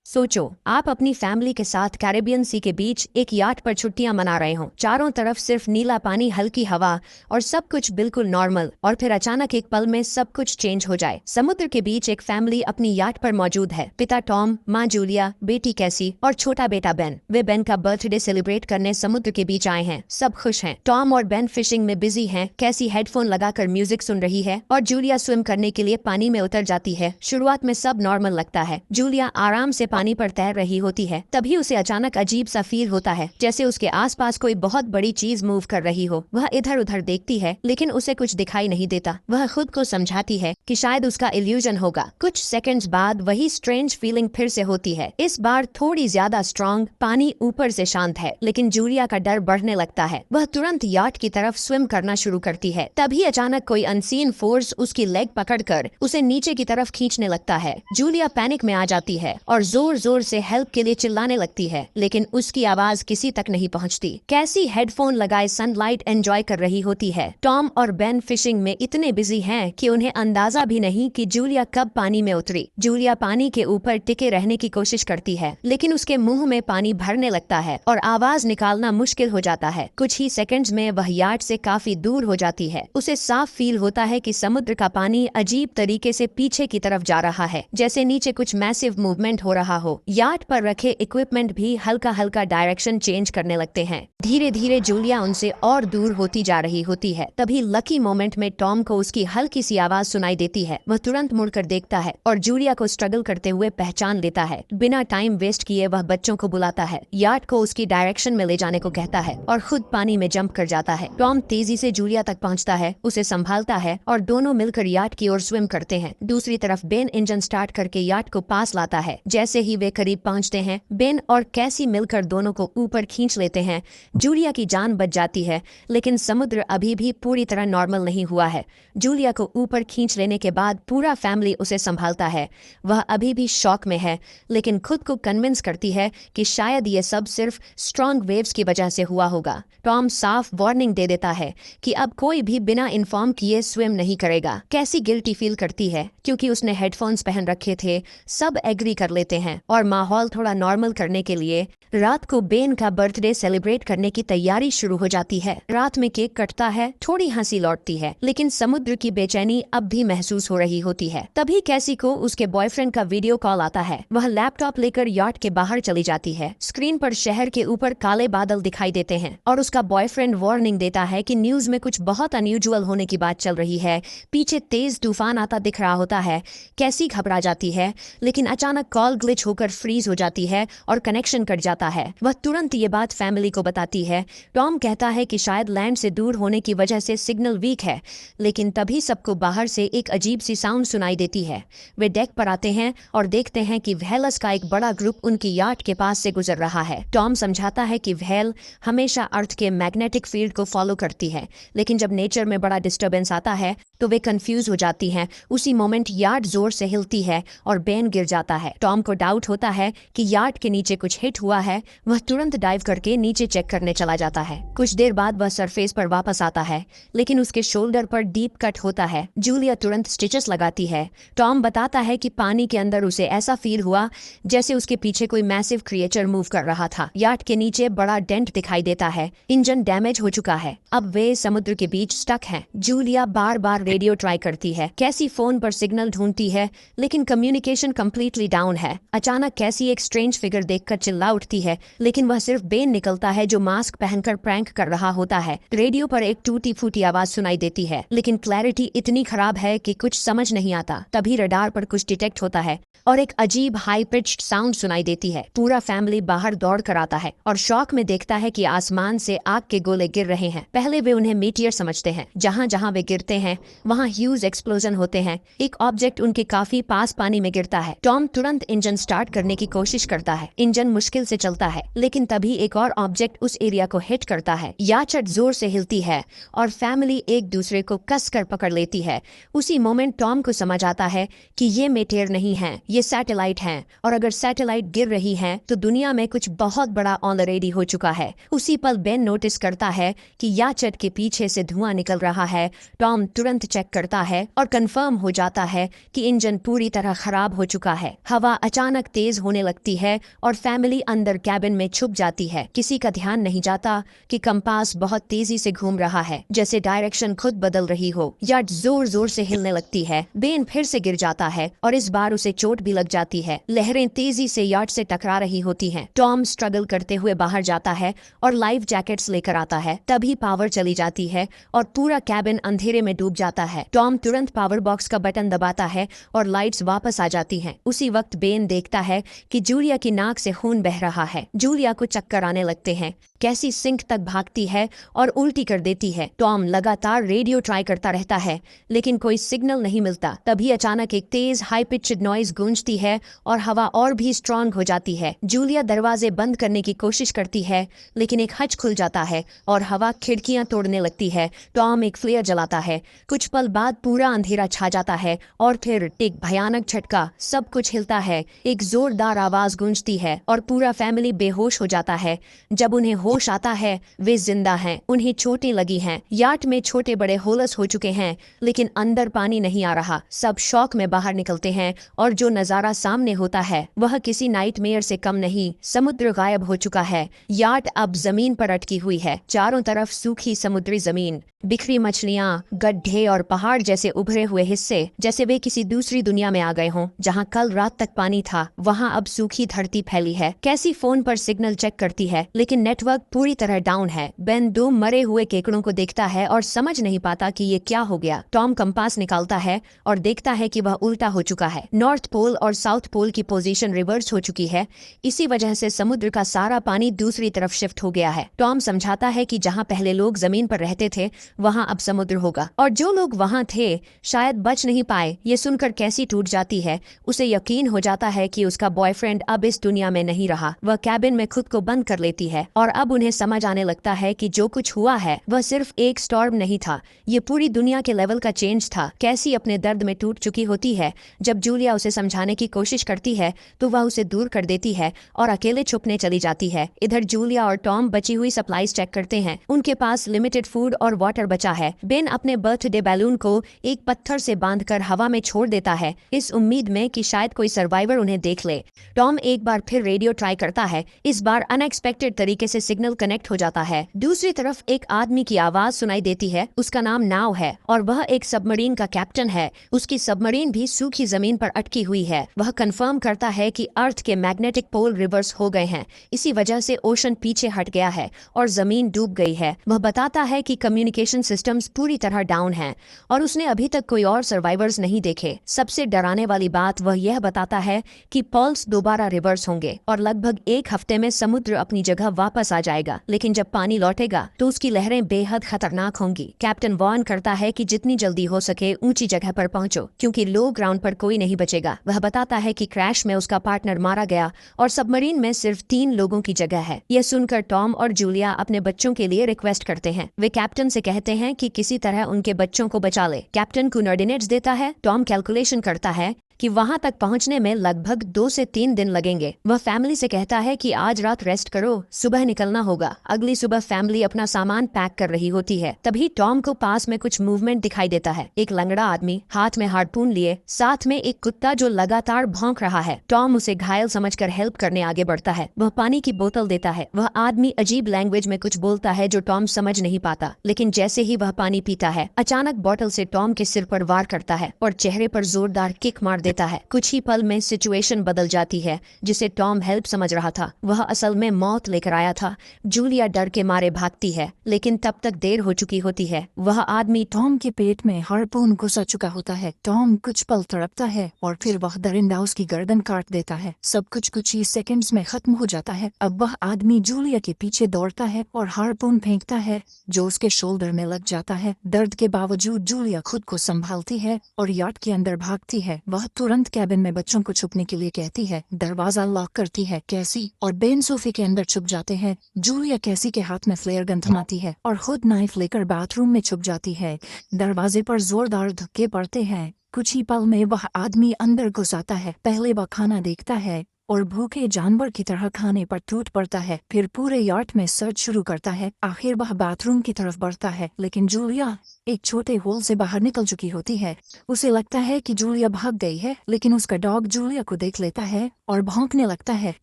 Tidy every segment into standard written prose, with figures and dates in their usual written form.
सोचो, आप अपनी फैमिली के साथ कैरेबियन सी के बीच एक याट पर छुट्टियां मना रहे हो। चारों तरफ सिर्फ नीला पानी, हल्की हवा और सब कुछ बिल्कुल नॉर्मल। और फिर अचानक एक पल में सब कुछ चेंज हो जाए। समुद्र के बीच एक फैमिली अपनी याट पर मौजूद है। पिता टॉम, माँ जूलिया, बेटी कैसी और छोटा बेटा बेन। वे बेन का बर्थडे सेलिब्रेट करने समुद्र के बीच आए हैं। सब खुश हैं। टॉम और बेन फिशिंग में बिजी हैं। कैसी हेडफोन लगाकर म्यूजिक सुन रही है और जूलिया स्विम करने के लिए पानी में उतर जाती है। शुरुआत में सब नॉर्मल लगता है। जूलिया आराम से पानी पर तैर रही होती है। तभी उसे अचानक अजीब सा फील होता है, जैसे उसके आसपास कोई बहुत बड़ी चीज मूव कर रही हो। वह इधर उधर देखती है, लेकिन उसे कुछ दिखाई नहीं देता। वह खुद को समझाती है कि शायद उसका इल्यूजन होगा। कुछ सेकंड्स बाद वही स्ट्रेंज फीलिंग फिर से होती है, इस बार थोड़ी ज्यादा स्ट्रॉन्ग। पानी ऊपर से शांत है, लेकिन जूलिया का डर बढ़ने लगता है। वह तुरंत याट की तरफ स्विम करना शुरू करती है। तभी अचानक कोई अनसीन फोर्स उसकी लेग पकड़कर उसे नीचे की तरफ खींचने लगता है। जूलिया पैनिक में आ जाती है और जोर जोर से हेल्प के लिए चिल्लाने लगती है, लेकिन उसकी आवाज किसी तक नहीं पहुंचती। कैसी हेडफोन लगाए सनलाइट एंजॉय कर रही होती है। टॉम और बेन फिशिंग में इतने बिजी हैं कि उन्हें अंदाजा भी नहीं कि जूलिया कब पानी में उतरी। जूलिया पानी के ऊपर टिके रहने की कोशिश करती है, लेकिन उसके मुंह में पानी भरने लगता है और आवाज निकालना मुश्किल हो जाता है। कुछ ही सेकंड्स में वह यार्ड से काफी दूर हो जाती है। उसे साफ फील होता है कि समुद्र का पानी अजीब तरीके से पीछे की तरफ जा रहा है, जैसे नीचे कुछ मैसिव मूवमेंट हो रहा हो। यार्ड पर रखे इक्विपमेंट भी हल्का हल्का डायरेक्शन चेंज करने लगते हैं। धीरे धीरे जूलिया उनसे और दूर होती जा रही होती है। तभी लकी मोमेंट में टॉम को उसकी हल्की सी आवाज सुनाई देती है। वह तुरंत मुड़कर देखता है और जूलिया को स्ट्रगल करते हुए पहचान लेता है। बिना टाइम वेस्ट किए वह बच्चों को बुलाता है, यार्ड को उसकी डायरेक्शन में ले जाने को कहता है और खुद पानी में जंप कर जाता है। टॉम तेजी से जूलिया तक पहुंचता है, उसे संभालता है और दोनों मिलकर यार्ड की ओर स्विम करते हैं। दूसरी तरफ बेन इंजन स्टार्ट करके यार्ड को पास लाता है। जैसे ही वे करीब पहुंचते हैं, बेन और कैसी मिलकर दोनों को ऊपर खींच लेते हैं। जूलिया की जान बच जाती है, लेकिन समुद्र अभी भी पूरी तरह नॉर्मल नहीं हुआ है। जूलिया को ऊपर खींच लेने के बाद पूरा फैमिली उसे संभालता है। वह अभी भी शॉक में है, लेकिन खुद को कन्विंस करती है कि शायद ये सब सिर्फ स्ट्रॉन्ग वेव्स की वजह से हुआ होगा। टॉम साफ वार्निंग दे देता है कि अब कोई भी बिना इन्फॉर्म किए स्विम नहीं करेगा। कैसी गिल्टी फील करती है क्योंकि उसने हेडफोन्स पहन रखे थे। सब एग्री कर लेते हैं और माहौल थोड़ा नॉर्मल करने के लिए रात को बेन का बर्थडे सेलिब्रेट करने की तैयारी शुरू हो जाती है। रात में केक कटता है, थोड़ी हंसी लौटती है, लेकिन समुद्र की बेचैनी अब भी महसूस हो रही होती है। तभी कैसी को उसके बॉयफ्रेंड का वीडियो कॉल आता है। वह लैपटॉप लेकर यार्ड के बाहर चली जाती है। स्क्रीन पर शहर के ऊपर काले बादल दिखाई देते हैं और उसका बॉयफ्रेंड वार्निंग देता है कि न्यूज में कुछ बहुत अनयूजुअल होने की बात चल रही है। पीछे तेज तूफान आता दिख रहा होता है। कैसी घबरा जाती है, लेकिन अचानक कॉल ग्लिच होकर फ्रीज हो जाती है और कनेक्शन कट जाता है। वह तुरंत ये बात फैमिली को बताती है। टॉम कहता है कि शायद लैंड से दूर होने की वजह से सिग्नल वीक है, लेकिन तभी सबको बाहर से एक अजीब सी साउंड सुनाई देती है। वे डेक पर आते हैं और देखते हैं कि व्हेल्स का एक बड़ा ग्रुप उनकी याट के पास से गुजर रहा है। टॉम समझाता है कि व्हेल हमेशा अर्थ के मैग्नेटिक फील्ड को फॉलो करती है, लेकिन जब नेचर में बड़ा डिस्टर्बेंस आता है तो वे कंफ्यूज हो जाती हैं। उसी मोमेंट यार्ड जोर से हिलती है और बेन गिर जाता है। टॉम को डाउट होता है कि यार्ड के नीचे कुछ हिट हुआ है। वह तुरंत डाइव करके नीचे चेक करने चला जाता है। कुछ देर बाद वह सरफेस पर वापस आता है, लेकिन उसके शोल्डर पर डीप कट होता है। जूलिया तुरंत स्टिचेस लगाती है। टॉम बताता है कि पानी के अंदर उसे ऐसा फील हुआ जैसे उसके पीछे कोई मैसिव क्रिएचर मूव कर रहा था। यार्ड के नीचे बड़ा डेंट दिखाई देता है। इंजन डैमेज हो चुका है। अब वे समुद्र के बीच स्टक हैं। जूलिया बार बार रेडियो ट्राई करती है। कैसी फोन पर सिग्नल ढूंढती है, लेकिन कम्युनिकेशन कंप्लीटली डाउन है। अचानक कैसी एक स्ट्रेंज फिगर देखकर चिल्ला उठती है, लेकिन वह सिर्फ बेन निकलता है जो मास्क पहनकर प्रैंक कर रहा होता है। रेडियो पर एक टूटी फूटी आवाज सुनाई देती है, लेकिन क्लैरिटी इतनी खराब है कि कुछ समझ नहीं आता। तभी रडार पर कुछ डिटेक्ट होता है और एक अजीब हाई पिच्ड साउंड सुनाई देती है। पूरा फैमिली बाहर दौड़ कर आता है और शॉक में देखता है कि आसमान से आग के गोले गिर रहे हैं। पहले वे उन्हें मीटियर समझते हैं। जहाँ जहाँ वे गिरते हैं वहाँ ह्यूज एक्सप्लोजन होते हैं। एक ऑब्जेक्ट उनके काफी पास पानी में गिरता है। टॉम तुरंत इंजन स्टार्ट करने की कोशिश करता है। इंजन मुश्किल से चलता है, लेकिन तभी एक और ऑब्जेक्ट उस एरिया को हिट करता है। याचट जोर से हिलती है और फैमिली एक दूसरे को कसकर पकड़ लेती है। उसी मोमेंट टॉम को समझ आता है कि ये मेटेयर नहीं है, ये सैटेलाइट हैं, और अगर सैटेलाइट गिर रही है तो दुनिया में कुछ बहुत बड़ा ऑलरेडी हो चुका है। उसी पल बेन नोटिस करता है कि याचट के पीछे से धुआं निकल रहा है। टॉम तुरंत चेक करता है और कंफर्म हो जाता है कि इंजन पूरी तरह खराब हो चुका है। हवा अचानक अचानक तेज होने लगती है और फैमिली अंदर कैबिन में छुप जाती है। किसी का ध्यान नहीं जाता कि कंपास बहुत तेजी से घूम रहा है, जैसे डायरेक्शन खुद बदल रही हो। यार्ड जोर जोर से हिलने लगती है। बेन फिर से गिर जाता है और इस बार उसे चोट भी लग जाती है। लहरें तेजी से यार्ड से टकरा रही होती हैं। टॉम स्ट्रगल करते हुए बाहर जाता है और लाइफ जैकेट्स लेकर आता है। तभी पावर चली जाती है और पूरा कैबिन अंधेरे में डूब जाता है। टॉम तुरंत पावर बॉक्स का बटन दबाता है और लाइट्स वापस आ जाती हैं। उसी वक्त बेन देखता है कि जूलिया की नाक से खून बह रहा है। जूलिया को चक्कर आने लगते हैं। कैसी सिंक तक भागती है और उल्टी कर देती है। टॉम लगातार रेडियो ट्राई करता रहता है लेकिन कोई सिग्नल नहीं मिलता। तभी अचानक एक तेज हाई पिच्ड नॉइज गूंजती है और हवा और भी स्ट्रांग हो जाती है। जूलिया दरवाजे बंद करने की कोशिश करती है लेकिन एक हच खुल जाता है और हवा खिड़कियां तोड़ने लगती है। टॉम एक फ्लेयर जलाता है। कुछ पल बाद पूरा अंधेरा छा जाता है और फिर एक भयानक झटका, सब कुछ हिलता है। एक जोरदार आवाज गूंजती है और पूरा फैमिली बेहोश हो जाता है। जब उन्हें होश आता है वे जिंदा हैं। उन्हें चोटें लगी हैं। यार्ड में छोटे बड़े होलस हो चुके हैं लेकिन अंदर पानी नहीं आ रहा। सब शॉक में बाहर निकलते हैं और जो नजारा सामने होता है वह किसी नाइटमेयर से कम नहीं। समुद्र गायब हो चुका है। यार्ड अब जमीन पर अटकी हुई है। चारों तरफ सूखी समुद्री जमीन, बिखरी मछलियां, गड्ढे और पहाड़ जैसे उभरे हुए हिस्से, जैसे वे किसी दूसरी दुनिया में आ गए हों। जहां कल रात तक पानी था वहां अब सूखी धरती फैली है। कैसी फोन पर सिग्नल चेक करती है लेकिन नेटवर्क पूरी तरह डाउन है। बेन दो मरे हुए केकड़ों को देखता है और समझ नहीं पाता कि ये क्या हो गया। टॉम कंपास निकालता है और देखता है कि वह उल्टा हो चुका है। नॉर्थ पोल और साउथ पोल की पोजीशन रिवर्स हो चुकी है। इसी वजह से समुद्र का सारा पानी दूसरी तरफ शिफ्ट हो गया है। टॉम समझाता है कि जहां पहले लोग जमीन पर रहते थे वहां अब समुद्र होगा और जो लोग वहां थे शायद बच नहीं पाए। ये सुनकर कैसी टूट जाती है। उसे यकीन हो जाता है कि उसका बॉयफ्रेंड अब इस दुनिया में नहीं रहा। वह कैबिन में खुद को बंद कर लेती है और अब उन्हें समझ आने लगता है कि जो कुछ हुआ है वह सिर्फ एक स्टॉर्म नहीं था, ये पूरी दुनिया के लेवल का चेंज था। कैसी अपने दर्द में टूट चुकी होती है। जब जूलिया उसे समझाने की कोशिश करती है तो वह उसे दूर कर देती है और अकेले छुपने चली जाती है। इधर जूलिया और टॉम बची हुई सप्लाईज चेक करते हैं। उनके पास लिमिटेड फूड और वाटर बचा है। बेन अपने बर्थडे बैलून को एक पत्थर से बांधकर हवा में छोड़ देता है, इस उम्मीद में कि शायद कोई सर्वाइवर उन्हें देख ले। टॉम एक बार फिर रेडियो ट्राई करता है। इस बार अनएक्सपेक्टेड तरीके से सिग्नल कनेक्ट हो जाता है। दूसरी तरफ एक आदमी की आवाज सुनाई देती है। उसका नाम नाव है और वह एक सबमरीन का कैप्टन है। उसकी सबमरीन भी सूखी जमीन पर अटकी हुई है। वह कंफर्म करता है कि अर्थ के मैग्नेटिक पोल रिवर्स हो गए हैं। इसी वजह से ओशन पीछे हट गया है और जमीन डूब गई है। वह बताता है कि कम्युनिकेशन सिस्टम्स पूरी तरह डाउन हैं और उसने अभी तक कोई और सर्वाइवर्स नहीं देखे। सबसे डराने वाली बात वह यह बताता है कि पल्स दोबारा रिवर्स होंगे और लगभग एक हफ्ते में समुद्र अपनी जगह वापस आ जाएगा। लेकिन जब पानी लौटेगा तो उसकी लहरें बेहद खतरनाक होंगी। कैप्टन वार्न करता है कि जितनी जल्दी हो सके ऊंची जगह पर पहुंचो क्योंकि लो ग्राउंड पर कोई नहीं बचेगा। वह बताता है कि क्रैश में उसका पार्टनर मारा गया और सबमरीन में सिर्फ 3 लोगों की जगह है। यह सुनकर टॉम और जूलिया अपने बच्चों के लिए रिक्वेस्ट करते हैं। वे कैप्टन से कहते हैं कि किसी तरह उनके बच्चों को बचा ले। कैप्टन कोऑर्डिनेट्स देता है। टॉम कैलकुलेशन करता है कि वहां तक पहुंचने में लगभग 2 से 3 दिन लगेंगे। वह फैमिली से कहता है कि आज रात रेस्ट करो, सुबह निकलना होगा। अगली सुबह फैमिली अपना सामान पैक कर रही होती है। तभी टॉम को पास में कुछ मूवमेंट दिखाई देता है। एक लंगड़ा आदमी हाथ में हार्पून लिए, साथ में एक कुत्ता जो लगातार भौंक रहा है। टॉम उसे घायल समझकर हेल्प करने आगे बढ़ता है। वह पानी की बोतल देता है। वह आदमी अजीब लैंग्वेज में कुछ बोलता है जो टॉम समझ नहीं पाता, लेकिन जैसे ही वह पानी पीता है अचानक बोतल से टॉम के सिर पर वार करता है और चेहरे पर जोरदार किक मार देता है। कुछ ही पल में सिचुएशन बदल जाती है। जिसे टॉम हेल्प समझ रहा था वह असल में मौत लेकर आया था। जूलिया डर के मारे भागती है लेकिन तब तक देर हो चुकी होती है। वह आदमी टॉम के पेट में हार्पून घुसा चुका होता है। टॉम कुछ पल तड़पता है और फिर वह दरिंदा उसकी गर्दन काट देता है। सब कुछ ही सेकंड्स में खत्म हो जाता है। अब वह आदमी जूलिया के पीछे दौड़ता है और हार्पून फेंकता है जो उसके शोल्डर में लग जाता है। दर्द के बावजूद जूलिया खुद को संभालती है और यार्ड के अंदर भागती है। वह तुरंत कैबिन में बच्चों को छुपने के लिए कहती है। दरवाजा लॉक करती है। कैसी और बेन सोफे के अंदर छुप जाते हैं। जूलिया कैसी के हाथ में फ्लेयर गन थमाती है और खुद नाइफ लेकर बाथरूम में छुप जाती है। दरवाजे पर जोरदार धक्के पड़ते हैं। कुछ ही पल में वह आदमी अंदर घुस आता है। पहले वह खाना देखता है और भूखे जानवर की तरह खाने पर टूट पड़ता है। फिर पूरे यार्ड में सर्च शुरू करता है। आखिर वह बाथरूम की तरफ बढ़ता है, लेकिन जूलिया एक छोटे होल से बाहर निकल चुकी होती है। उसे लगता है कि जूलिया भाग गई है, लेकिन उसका डॉग जूलिया को देख लेता है और भौंकने लगता है।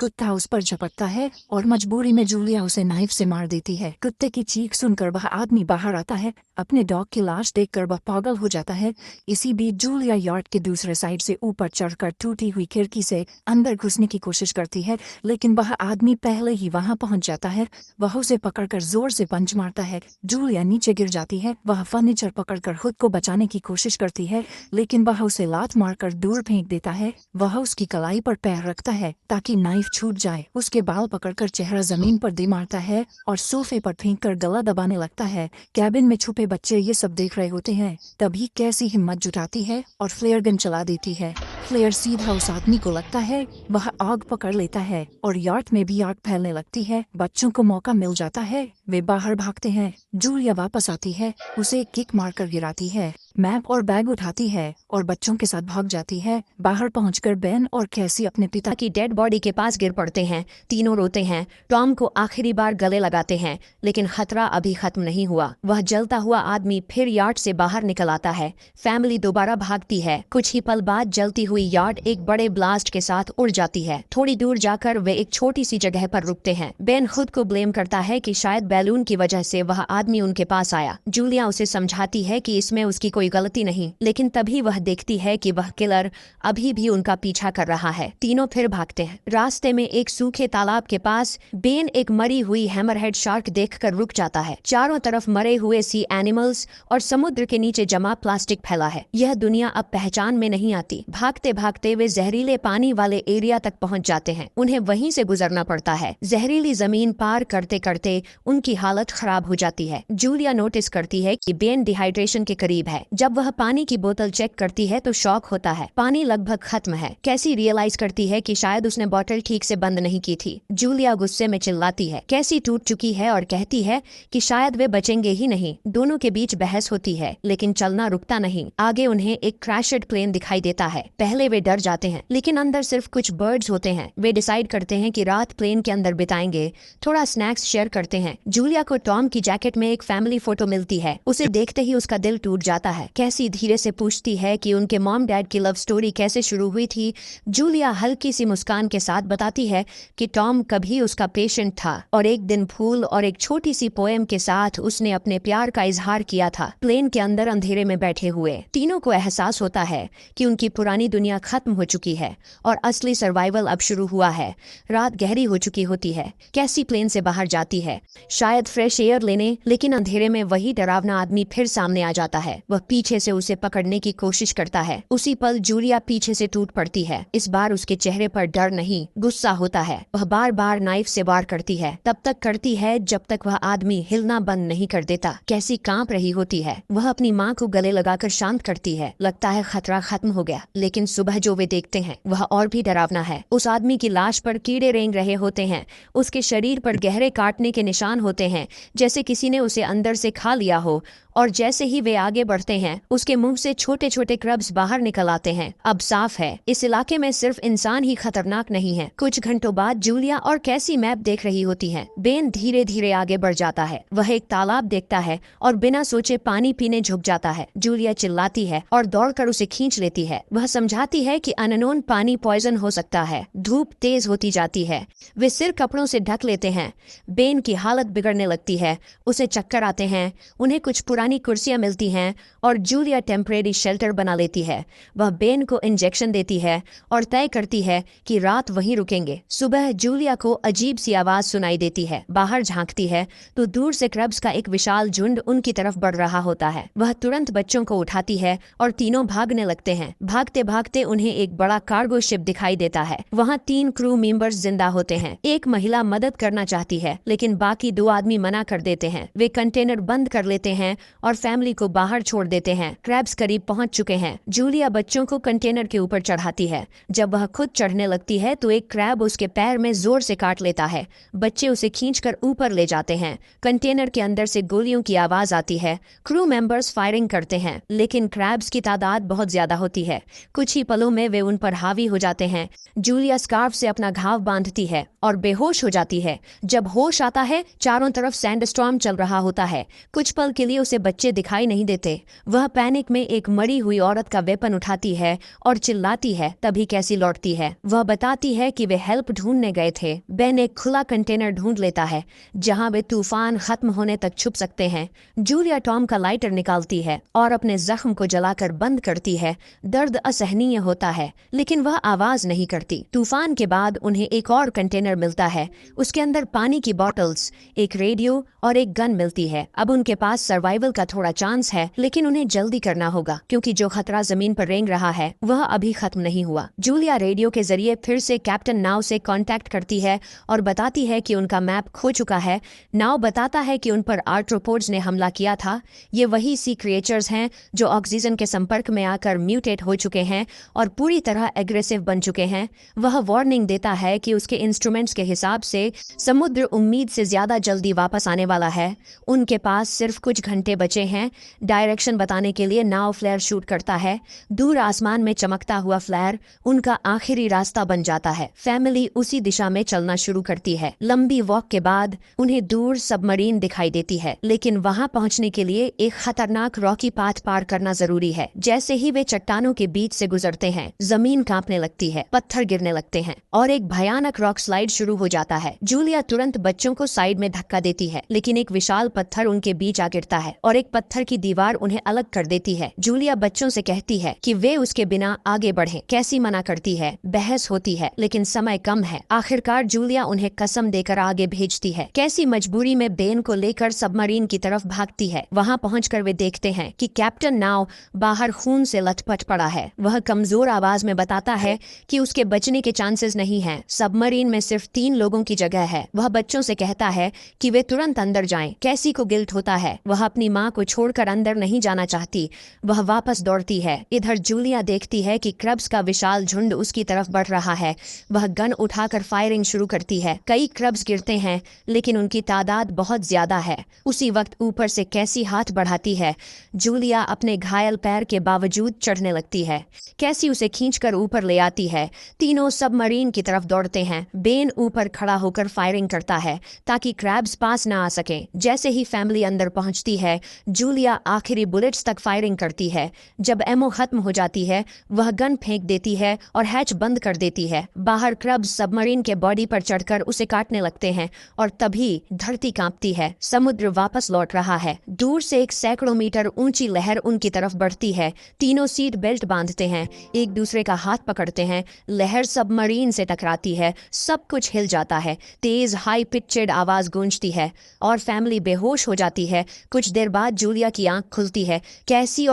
कुत्ता उस पर झपटता है और मजबूरी में जूलिया उसे नाइफ से मार देती है। कुत्ते की चीख सुनकर वह आदमी बाहर आता है। अपने डॉग की लाश देखकर वह पागल हो जाता है। इसी बीच जूलिया यार्ड के दूसरे साइड से ऊपर चढ़कर टूटी हुई खिड़की से अंदर घुसने की कोशिश करती है, लेकिन वह आदमी पहले ही वहां पहुंच जाता है। वह उसे पकड़कर जोर से पंच मारता है। जूलिया नीचे गिर जाती है। वह फर्नीचर पकड़कर खुद को बचाने की कोशिश करती है, लेकिन वह उसे लात मारकर दूर फेंक देता है। वह उसकी कलाई पर पैर रखता है ताकि नाइफ छूट जाए। उसके बाल पकड़कर चेहरा जमीन पर दे मारता है और सोफे पर फेंककर गला दबाने लगता है। कैबिन में छुपे बच्चे ये सब देख रहे होते हैं। तभी कैसी हिम्मत जुटाती है और फ्लेयर गन चला देती है। फ्लेयर सीधा उस आदमी को लगता है। वह आग पकड़ लेता है और यार्ड में भी आग फैलने लगती है। बच्चों को मौका मिल जाता है। वे बाहर भागते हैं। जूलिया वापस आती है, उसे किक मारकर गिराती है, मैप और बैग उठाती है और बच्चों के साथ भाग जाती है। बाहर पहुंचकर बेन और कैसी अपने पिता की डेड बॉडी के पास गिर पड़ते हैं। तीनों रोते हैं। टॉम को आखिरी बार गले लगाते हैं, लेकिन खतरा अभी खत्म नहीं हुआ। वह जलता हुआ आदमी फिर यार्ड से बाहर निकल आता है। फैमिली दोबारा भागती है। कुछ ही पल बाद जलती हुई यार्ड एक बड़े ब्लास्ट के साथ उड़ जाती है। थोड़ी दूर जाकर वे एक छोटी सी जगह पर रुकते हैं। बेन खुद को ब्लेम करता है कि शायद बैलून की वजह से वह आदमी उनके पास आया। जूलिया उसे समझाती है कि इसमें उसकी कोई गलती नहीं, लेकिन तभी वह देखती है कि वह किलर अभी भी उनका पीछा कर रहा है। तीनों फिर भागते हैं। रास्ते में एक सूखे तालाब के पास बेन एक मरी हुई हैमरहेड शार्क देखकर रुक जाता है। चारों तरफ मरे हुए सी एनिमल्स और समुद्र के नीचे जमा प्लास्टिक फैला है। यह दुनिया अब पहचान में नहीं आती। भागते भागते वे जहरीले पानी वाले एरिया तक पहुंच जाते हैं। उन्हें वहीं से गुजरना पड़ता है। जहरीली जमीन पार करते करते उनकी हालत खराब हो जाती है। जूलिया नोटिस करती है कि बेन डिहाइड्रेशन के करीब है। जब वह पानी की बोतल चेक करती है तो शॉक होता है। पानी लगभग खत्म है। कैसी रियलाइज करती है कि शायद उसने बोतल ठीक से बंद नहीं की थी। जूलिया गुस्से में चिल्लाती है। कैसी टूट चुकी है और कहती है कि शायद वे बचेंगे ही नहीं। दोनों के बीच बहस होती है, लेकिन चलना रुकता नहीं। आगे उन्हें एक क्रैशड प्लेन दिखाई देता है। पहले वे डर जाते हैं, लेकिन अंदर सिर्फ कुछ बर्ड्स होते हैं। वे डिसाइड करते हैं कि रात प्लेन के अंदर बिताएंगे। थोड़ा स्नैक्स शेयर करते हैं। जूलिया को टॉम की जैकेट में एक फैमिली फोटो मिलती है। उसे देखते ही उसका दिल टूट जाता है। कैसी धीरे से पूछती है कि उनके मॉम डैड की लव स्टोरी कैसे शुरू हुई थी। जूलिया हल्की सी मुस्कान के साथ बताती है कि टॉम कभी उसका पेशेंट था और एक दिन फूल और एक छोटी सी पोएम के साथ उसने अपने प्यार का इजहार किया था। प्लेन के अंदर अंधेरे में बैठे हुए तीनों को एहसास होता है कि उनकी पुरानी दुनिया खत्म हो चुकी है और असली सर्वाइवल अब शुरू हुआ है। रात गहरी हो चुकी होती है। कैसी प्लेन से बाहर जाती है, शायद फ्रेश एयर लेने, लेकिन अंधेरे में वही डरावना आदमी फिर सामने आ जाता है। वह पीछे से उसे पकड़ने की कोशिश करता है। उसी पल जूलिया पीछे से टूट पड़ती है। इस बार उसके चेहरे पर डर नहीं, गुस्सा होता है। वह बार बार नाइफ से वार करती है, तब तक करती है जब तक वह आदमी हिलना बंद नहीं कर देता। कैसी कांप रही होती है। वह अपनी माँ को गले लगाकर शांत करती है। लगता है खतरा खत्म हो गया, लेकिन सुबह जो वे देखते हैं वह और भी डरावना है। उस आदमी की लाश पर कीड़े रेंग रहे होते हैं। उसके शरीर पर गहरे काटने के निशान होते हैं, जैसे किसी ने उसे अंदर से खा लिया हो। और जैसे ही वे आगे बढ़ते हैं, उसके मुंह से छोटे छोटे क्रब्स बाहर निकल आते हैं। अब साफ है, इस इलाके में सिर्फ इंसान ही खतरनाक नहीं है। कुछ घंटों बाद जूलिया और कैसी मैप देख रही होती हैं। बेन धीरे धीरे आगे बढ़ जाता है। वह एक तालाब देखता है और बिना सोचे पानी पीने झुक जाता है। जूलिया चिल्लाती है और दौड़कर उसे खींच लेती है। वह समझाती है कि अननोन पानी पॉइजन हो सकता है। धूप तेज होती जाती है। वे सिर कपड़ों से ढक लेते हैं। बेन की हालत बिगड़ने लगती है। उसे चक्कर आते हैं। उन्हें कुछ पुरानी कुर्सियां मिलती हैं और जूलिया टेम्परेरी शेल्टर बना लेती है। वह बेन को इंजेक्शन देती है और तय करती है कि रात वहीं रुकेंगे। सुबह जूलिया को अजीब सी आवाज सुनाई देती है। बाहर झांकती है तो दूर से क्रब्स का एक विशाल झुंड उनकी तरफ बढ़ रहा होता है। वह तुरंत बच्चों को उठाती है और तीनों भागने लगते हैं। भागते भागते उन्हें एक बड़ा कार्गो शिप दिखाई देता है। वहाँ 3 क्रू मेंबर्स जिंदा होते हैं। एक महिला मदद करना चाहती है, लेकिन बाकी 2 आदमी मना कर देते हैं। वे कंटेनर बंद कर लेते हैं और फैमिली को बाहर छोड़ देते हैं। क्रैब्स करीब पहुंच चुके हैं। जूलिया बच्चों को कंटेनर के ऊपर चढ़ाती है। जब वह खुद चढ़ने लगती है तो एक क्रैब उसके पैर में जोर से काट लेता है। बच्चे उसे खींचकर ऊपर ले जाते हैं। कंटेनर के अंदर से गोलियों की आवाज आती है। क्रू मेंबर्स फायरिंग करते हैं, लेकिन क्रैब्स की तादाद बहुत ज्यादा होती है। कुछ ही पलों में वे उन पर हावी हो जाते हैं। जूलिया स्कार्फ से अपना घाव बांधती है और बेहोश हो जाती है। जब होश आता है, चारों तरफ सैंडस्टॉर्म चल रहा होता है। कुछ पल के लिए उसे बच्चे दिखाई नहीं देते। वह पैनिक में एक मरी हुई औरत का वेपन उठाती है और चिल्लाती है। तभी कैसी लौटती है। वह बताती है कि वे हेल्प ढूंढने गए थे। बेन एक खुला कंटेनर ढूंढ लेता है जहां वे तूफान खत्म होने तक छुप सकते हैं। जूलिया टॉम का लाइटर निकालती है और अपने जख्म को जलाकर बंद करती है। दर्द असहनीय होता है, लेकिन वह आवाज नहीं करती। तूफान के बाद उन्हें एक और कंटेनर मिलता है। उसके अंदर पानी की बॉटल्स, एक रेडियो और एक गन मिलती है। अब उनके पास सर्वाइवल का थोड़ा चांस है, लेकिन उन्हें जल्दी करना होगा क्योंकि जो खतरा जमीन पर रेंग रहा है वह अभी खत्म नहीं हुआ। जूलिया रेडियो के जरिए फिर से कैप्टन नाव से कांटेक्ट करती है और बताती है कि उनका मैप खो चुका है। नाव बताता है कि उन पर आर्थ्रोपोड्स ने हमला किया था। ये वही सी क्रिएचर्स हैं जो ऑक्सीजन के संपर्क में आकर म्यूटेट हो चुके हैं और पूरी तरह एग्रेसिव बन चुके हैं। वह वार्निंग देता है कि उसके इंस्ट्रूमेंट्स के हिसाब से समुद्र उम्मीद से ज्यादा जल्दी वापस आने वाला है। उनके पास सिर्फ कुछ घंटे बचे हैं। डायरेक्शन बताने के लिए नाव फ्लेयर शूट करता है। दूर आसमान में चमकता हुआ फ्लेयर उनका आखिरी रास्ता बन जाता है। फैमिली उसी दिशा में चलना शुरू करती है। लंबी वॉक के बाद उन्हें दूर सबमरीन दिखाई देती है, लेकिन वहां पहुंचने के लिए एक खतरनाक रॉकी पाथ पार करना जरूरी है। जैसे ही वे चट्टानों के बीच से गुजरते हैं, जमीन कांपने लगती है, पत्थर गिरने लगते हैं और एक भयानक रॉक स्लाइड शुरू हो जाता है। जूलिया तुरंत बच्चों को साइड में धक्का देती है, लेकिन एक विशाल पत्थर उनके बीच आ गिरता है और एक पत्थर की दीवार उन्हें अलग कर देती है। जूलिया बच्चों से कहती है कि वे उसके बिना आगे बढ़ें। कैसी मना करती है। बहस होती है, लेकिन समय कम है। आखिरकार जूलिया उन्हें कसम देकर आगे भेजती है। कैसी मजबूरी में बेन को लेकर सबमरीन की तरफ भागती है। वहां पहुंचकर वे देखते हैं कि कैप्टन नाव बाहर खून से लथपथ पड़ा है। वह कमजोर आवाज में बताता है कि उसके बचने के चांसेस नहीं हैं। सबमरीन में सिर्फ 3 लोगों की जगह है। वह बच्चों से कहता है कि वे तुरंत अंदर जाएं। कैसी को गिल्ट होता है। वह अपनी माँ को छोड़कर अंदर नहीं जाना चाहती। वह वापस दौड़ती है। इधर जूलिया देखती है कि क्रब्स का विशाल झुंड उसकी तरफ बढ़ रहा है। वह गन उठाकर फायरिंग शुरू करती है। कई क्रब्स गिरते हैं, लेकिन उनकी तादाद बहुत ज्यादा है। उसी वक्त ऊपर से कैसी हाथ बढ़ाती है। जूलिया अपने घायल पैर के बावजूद चढ़ने लगती है। कैसी उसे खींचकर ऊपर ले आती है। तीनों सबमरीन की तरफ दौड़ते हैं। बेन ऊपर खड़ा होकर फायरिंग करता है ताकि क्रैब्स पास न आ सके। जैसे ही फैमिली अंदर पहुंचती है, जूलिया आखिरी बुलेट्स तक फायरिंग करती है। जब एमो खत्म हो जाती है, वह गन फेंक देती है और हैच बंद कर देती है। बाहर क्रब्स सबमरीन के बॉडी पर चढ़कर उसे काटने लगते हैं और तभी धरती कांपती है। समुद्र वापस लौट रहा है। दूर से एक सैकड़ों मीटर ऊंची लहर उनकी तरफ बढ़ती है। तीनों सीट बेल्ट बांधते हैं, एक दूसरे का हाथ पकड़ते हैं। लहर सबमरीन से टकराती है। सब कुछ हिल जाता है। तेज हाई पिचड आवाज गूंजती है और फैमिली बेहोश हो जाती है। कुछ देर बाद जूलिया की आंख खुलती है। कैसी